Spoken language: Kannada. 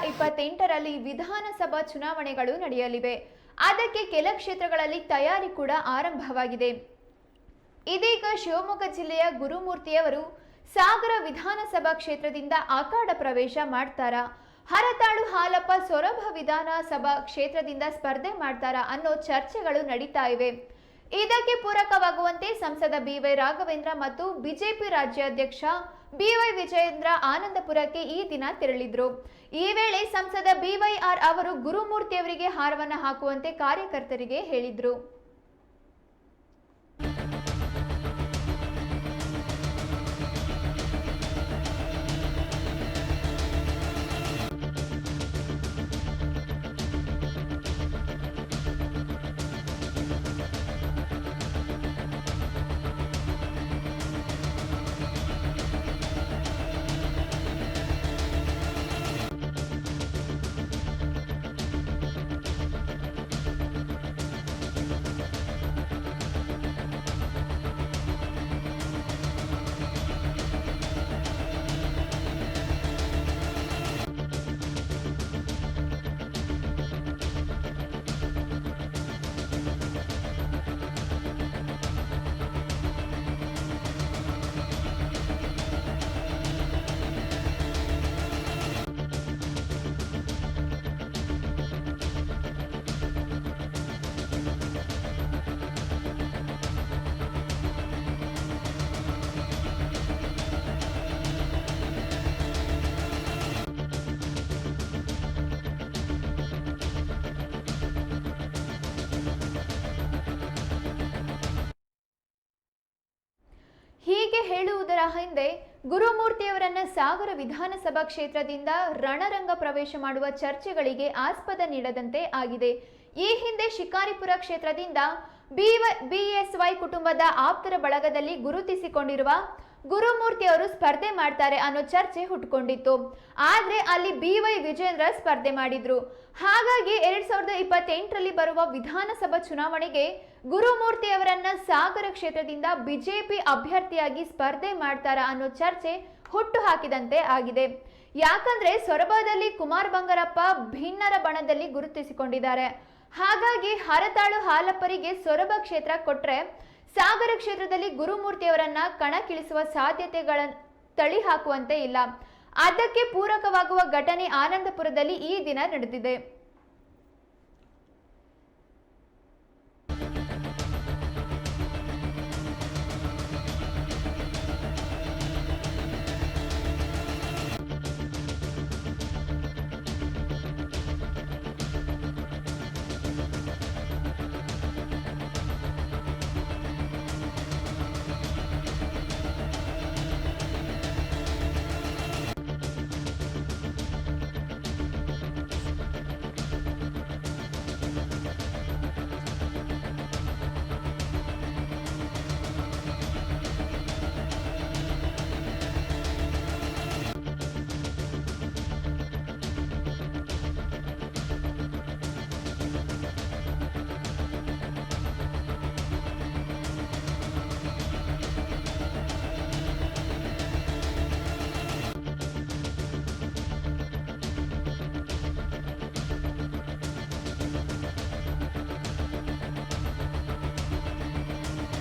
2028ರಲ್ಲಿ ವಿಧಾನಸಭಾ ಚುನಾವಣೆಗಳು ನಡೆಯಲಿವೆ. ಅದಕ್ಕೆ ಕೆಲ ಕ್ಷೇತ್ರಗಳಲ್ಲಿ ತಯಾರಿ ಕೂಡ ಆರಂಭವಾಗಿದೆ. ಇದೀಗ ಶಿವಮೊಗ್ಗ ಜಿಲ್ಲೆಯ ಗುರುಮೂರ್ತಿಯವರು ಸಾಗರ ವಿಧಾನಸಭಾ ಕ್ಷೇತ್ರದಿಂದ ಅಖಾಡ ಪ್ರವೇಶ ಮಾಡ್ತಾರಾ, ಹರತಾಳು ಹಾಲಪ್ಪ ಸೊರಬ ವಿಧಾನಸಭಾ ಕ್ಷೇತ್ರದಿಂದ ಸ್ಪರ್ಧೆ ಮಾಡ್ತಾರಾ ಅನ್ನೋ ಚರ್ಚೆಗಳು ನಡೀತಾ ಇವೆ. ಇದಕ್ಕೆ ಪೂರಕವಾಗುವಂತೆ ಸಂಸದ ಬಿವೈ ರಾಘವೇಂದ್ರ ಮತ್ತು ಬಿಜೆಪಿ ರಾಜ್ಯಾಧ್ಯಕ್ಷ ಬಿವೈ ವಿಜಯೇಂದ್ರ ಆನಂದಪುರಕ್ಕೆ ಈ ದಿನ ತೆರಳಿದ್ರು. ಈ ವೇಳೆ ಸಂಸದ ಬಿವೈಆರ್ ಅವರು ಗುರುಮೂರ್ತಿಯವರಿಗೆ ಹಾರವನ್ನು ಹಾಕುವಂತೆ ಕಾರ್ಯಕರ್ತರಿಗೆ ಹೇಳಿದ್ರು. ಹೀಗೆ ಹೇಳುವುದರ ಹಿಂದೆ ಗುರುಮೂರ್ತಿಯವರನ್ನ ಸಾಗರ ವಿಧಾನಸಭಾ ಕ್ಷೇತ್ರದಿಂದ ರಣರಂಗ ಪ್ರವೇಶ ಮಾಡುವ ಚರ್ಚೆಗಳಿಗೆ ಆಸ್ಪದ ನೀಡದಂತೆ ಆಗಿದೆ. ಈ ಹಿಂದೆ ಶಿಕಾರಿಪುರ ಕ್ಷೇತ್ರದಿಂದ ಬಿಎಸ್ವೈ ಕುಟುಂಬದ ಆಪ್ತರ ಬಳಗದಲ್ಲಿ ಗುರುತಿಸಿಕೊಂಡಿರುವ ಗುರುಮೂರ್ತಿ ಅವರು ಸ್ಪರ್ಧೆ ಮಾಡ್ತಾರೆ ಅನ್ನೋ ಚರ್ಚೆ ಹುಟ್ಟುಕೊಂಡಿತ್ತು. ಆದ್ರೆ ಅಲ್ಲಿ ಬಿವೈ ವಿಜೇಂದ್ರ ಸ್ಪರ್ಧೆ ಮಾಡಿದ್ರು. ಹಾಗಾಗಿ 2028ರಲ್ಲಿ ಬರುವ ವಿಧಾನಸಭಾ ಚುನಾವಣೆಗೆ ಗುರುಮೂರ್ತಿ ಅವರನ್ನ ಸಾಗರ ಕ್ಷೇತ್ರದಿಂದ ಬಿಜೆಪಿ ಅಭ್ಯರ್ಥಿಯಾಗಿ ಸ್ಪರ್ಧೆ ಮಾಡ್ತಾರಾ ಅನ್ನೋ ಚರ್ಚೆ ಹುಟ್ಟು ಹಾಕಿದಂತೆ ಆಗಿದೆ. ಯಾಕಂದ್ರೆ ಸೊರಬದಲ್ಲಿ ಕುಮಾರ್ ಬಂಗಾರಪ್ಪ ಭಿನ್ನರ ಬಣದಲ್ಲಿ ಗುರುತಿಸಿಕೊಂಡಿದ್ದಾರೆ. ಹಾಗಾಗಿ ಹರತಾಳು ಹಾಲಪ್ಪರಿಗೆ ಸೊರಬ ಕ್ಷೇತ್ರ ಕೊಟ್ರೆ ಸಾಗರ ಕ್ಷೇತ್ರದಲ್ಲಿ ಗುರುಮೂರ್ತಿಯವರನ್ನ ಕಣಕ್ಕಿಳಿಸುವ ಸಾಧ್ಯತೆಗಳ ತಳಿ ಹಾಕುವಂತೆ ಇಲ್ಲ. ಅದಕ್ಕೆ ಪೂರಕವಾಗುವ ಘಟನೆ ಆನಂದಪುರದಲ್ಲಿ ಈ ದಿನ ನಡೆದಿದೆ.